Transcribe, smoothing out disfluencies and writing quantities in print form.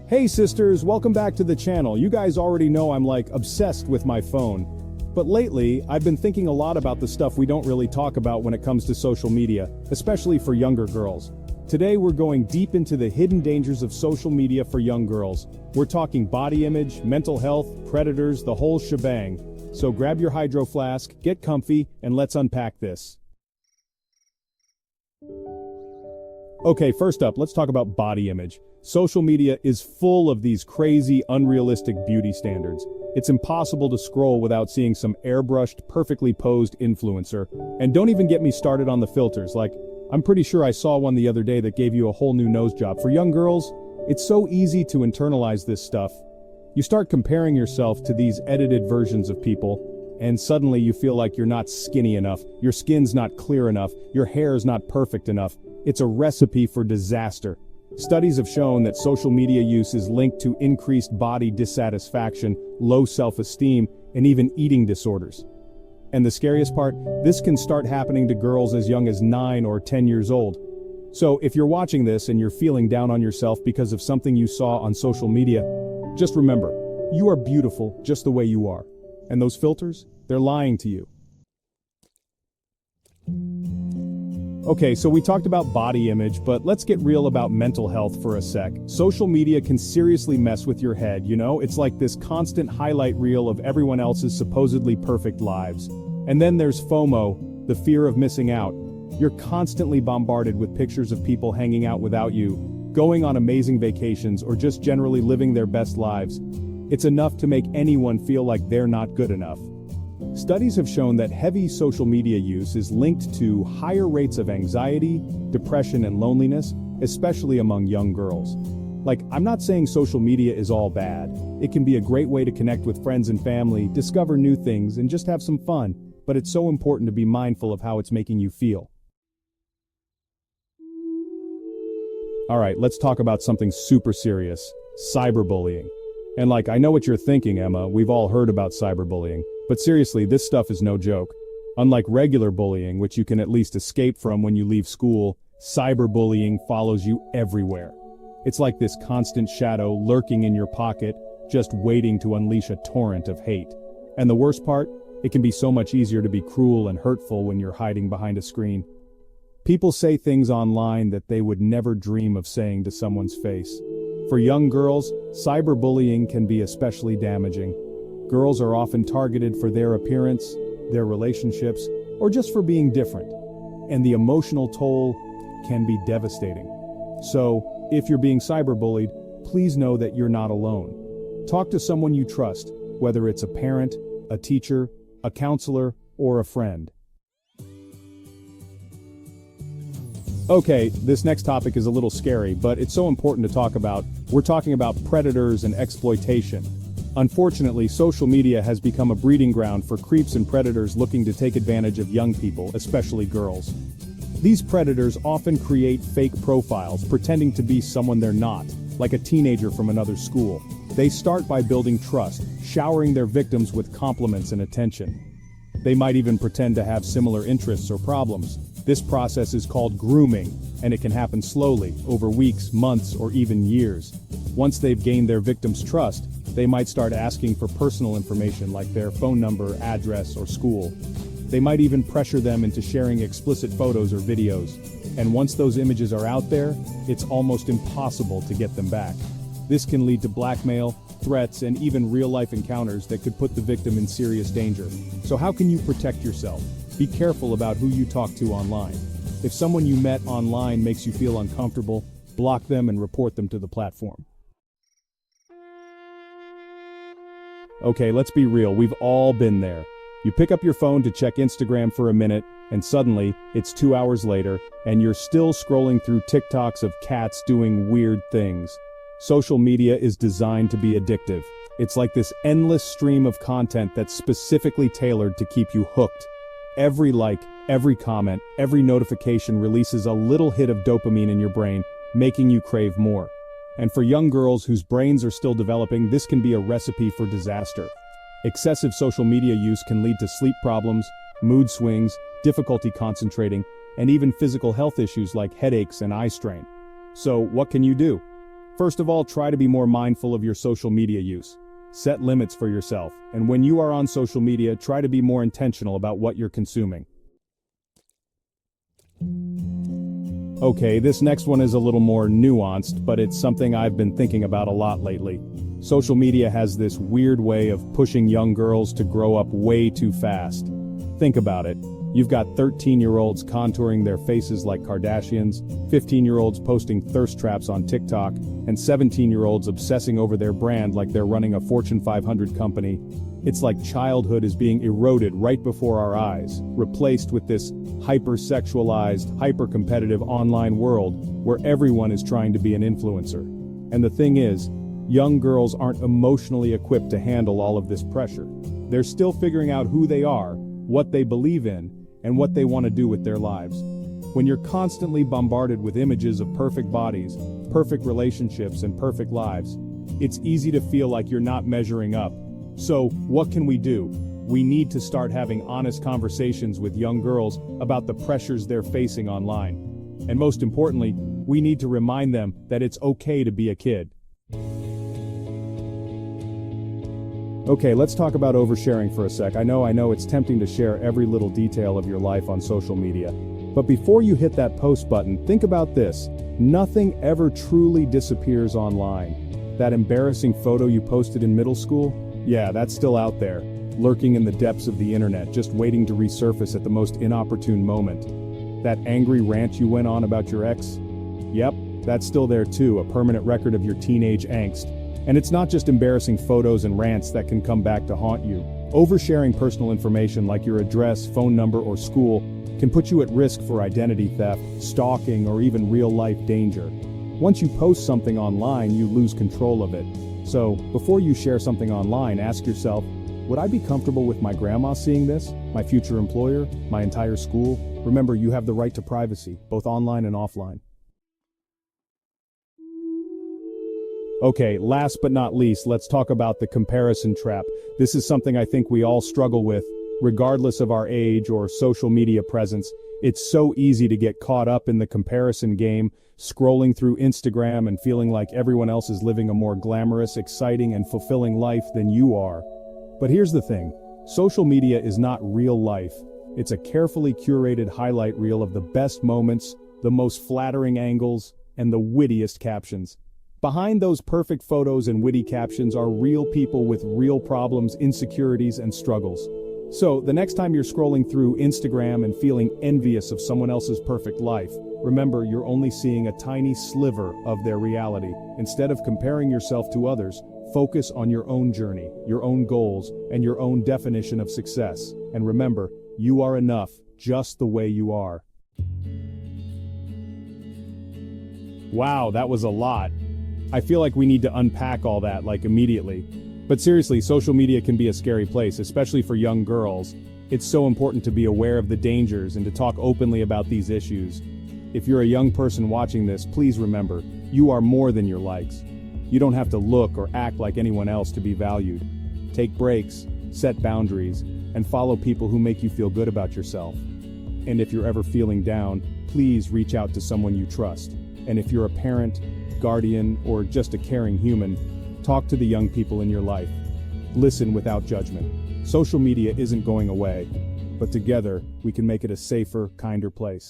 Hey sisters, welcome back to the channel. You guys already know I'm like obsessed with my phone. But lately, I've been thinking a lot about the stuff we don't really talk about when it comes to social media, especially for younger girls. Today we're going deep into the hidden dangers of social media for young girls. We're talking body image, mental health, predators, the whole shebang. So grab your hydro flask, get comfy, and let's unpack this. Okay, first up, let's talk about body image. Social media is full of these crazy, unrealistic beauty standards. It's impossible to scroll without seeing some airbrushed, perfectly posed influencer. And don't even get me started on the filters, like, I'm pretty sure I saw one the other day that gave you a whole new nose job. For young girls, it's so easy to internalize this stuff. You start comparing yourself to these edited versions of people, and suddenly you feel like you're not skinny enough, your skin's not clear enough, your hair's not perfect enough. It's a recipe for disaster. Studies have shown that social media use is linked to increased body dissatisfaction, low self-esteem, and even eating disorders. And the scariest part, this can start happening to girls as young as 9 or 10 years old. So if you're watching this and you're feeling down on yourself because of something you saw on social media, just remember, you are beautiful just the way you are. And those filters, they're lying to you. Okay, so we talked about body image, but let's get real about mental health for a sec. Social media can seriously mess with your head, you know? It's like this constant highlight reel of everyone else's supposedly perfect lives. And then there's FOMO, the fear of missing out. You're constantly bombarded with pictures of people hanging out without you, going on amazing vacations, or just generally living their best lives. It's enough to make anyone feel like they're not good enough. Studies have shown that heavy social media use is linked to higher rates of anxiety, depression, and loneliness, especially among young girls. Like, I'm not saying social media is all bad. It can be a great way to connect with friends and family, discover new things, and just have some fun, but it's so important to be mindful of how it's making you feel. Alright, let's talk about something super serious, cyberbullying. And like, I know what you're thinking, Emma, we've all heard about cyberbullying. But seriously, this stuff is no joke. Unlike regular bullying, which you can at least escape from when you leave school, cyberbullying follows you everywhere. It's like this constant shadow lurking in your pocket, just waiting to unleash a torrent of hate. And the worst part? It can be so much easier to be cruel and hurtful when you're hiding behind a screen. People say things online that they would never dream of saying to someone's face. For young girls, cyberbullying can be especially damaging. Girls are often targeted for their appearance, their relationships, or just for being different. And the emotional toll can be devastating. So, if you're being cyberbullied, please know that you're not alone. Talk to someone you trust, whether it's a parent, a teacher, a counselor, or a friend. Okay, this next topic is a little scary, but it's so important to talk about. We're talking about predators and exploitation. Unfortunately, social media has become a breeding ground for creeps and predators looking to take advantage of young people, especially girls. These predators often create fake profiles, pretending to be someone they're not, like a teenager from another school. They start by building trust, showering their victims with compliments and attention. They might even pretend to have similar interests or problems. This process is called grooming, and it can happen slowly, over weeks, months, or even years. Once they've gained their victim's trust, they might start asking for personal information like their phone number, address, or school. They might even pressure them into sharing explicit photos or videos. And once those images are out there, it's almost impossible to get them back. This can lead to blackmail, threats, and even real-life encounters that could put the victim in serious danger. So how can you protect yourself? Be careful about who you talk to online. If someone you met online makes you feel uncomfortable, block them and report them to the platform. Okay, let's be real, we've all been there. You pick up your phone to check Instagram for a minute, and suddenly, it's 2 hours later, and you're still scrolling through TikToks of cats doing weird things. Social media is designed to be addictive. It's like this endless stream of content that's specifically tailored to keep you hooked. Every like, every comment, every notification releases a little hit of dopamine in your brain, making you crave more. And for young girls whose brains are still developing, this can be a recipe for disaster. Excessive social media use can lead to sleep problems, mood swings, difficulty concentrating, and even physical health issues like headaches and eye strain. So, what can you do? First of all, try to be more mindful of your social media use. Set limits for yourself, and when you are on social media, try to be more intentional about what you're consuming. Okay, this next one is a little more nuanced, but it's something I've been thinking about a lot lately. Social media has this weird way of pushing young girls to grow up way too fast. Think about it. You've got 13-year-olds contouring their faces like Kardashians, 15-year-olds posting thirst traps on TikTok, and 17-year-olds obsessing over their brand like they're running a Fortune 500 company. It's like childhood is being eroded right before our eyes, replaced with this hyper-sexualized, hyper-competitive online world where everyone is trying to be an influencer. And the thing is, young girls aren't emotionally equipped to handle all of this pressure. They're still figuring out who they are, what they believe in, and what they want to do with their lives. When you're constantly bombarded with images of perfect bodies, perfect relationships, and perfect lives, it's easy to feel like you're not measuring up. So, what can we do? We need to start having honest conversations with young girls about the pressures they're facing online. And most importantly, we need to remind them that it's okay to be a kid. Okay, let's talk about oversharing for a sec. I know it's tempting to share every little detail of your life on social media. But before you hit that post button, think about this. Nothing ever truly disappears online. That embarrassing photo you posted in middle school? Yeah, that's still out there, lurking in the depths of the internet, just waiting to resurface at the most inopportune moment. That angry rant you went on about your ex? Yep, that's still there too, a permanent record of your teenage angst. And it's not just embarrassing photos and rants that can come back to haunt you. Oversharing personal information like your address, phone number, or school can put you at risk for identity theft, stalking, or even real-life danger. Once you post something online, you lose control of it. So, before you share something online, ask yourself, would I be comfortable with my grandma seeing this? My future employer? My entire school? Remember, you have the right to privacy, both online and offline. Okay, last but not least, let's talk about the comparison trap. This is something I think we all struggle with, regardless of our age or social media presence. It's so easy to get caught up in the comparison game, scrolling through Instagram and feeling like everyone else is living a more glamorous, exciting, and fulfilling life than you are. But here's the thing, social media is not real life. It's a carefully curated highlight reel of the best moments, the most flattering angles, and the wittiest captions. Behind those perfect photos and witty captions are real people with real problems, insecurities, and struggles. So, the next time you're scrolling through Instagram and feeling envious of someone else's perfect life, remember you're only seeing a tiny sliver of their reality. Instead of comparing yourself to others, focus on your own journey, your own goals, and your own definition of success. And remember, you are enough, just the way you are. Wow, that was a lot. I feel like we need to unpack all that, immediately. But seriously, social media can be a scary place, especially for young girls. It's so important to be aware of the dangers and to talk openly about these issues. If you're a young person watching this, please remember, you are more than your likes. You don't have to look or act like anyone else to be valued. Take breaks, set boundaries, and follow people who make you feel good about yourself. And if you're ever feeling down, please reach out to someone you trust. And if you're a parent, guardian, or just a caring human, talk to the young people in your life. Listen without judgment. Social media isn't going away, but together we can make it a safer, kinder place.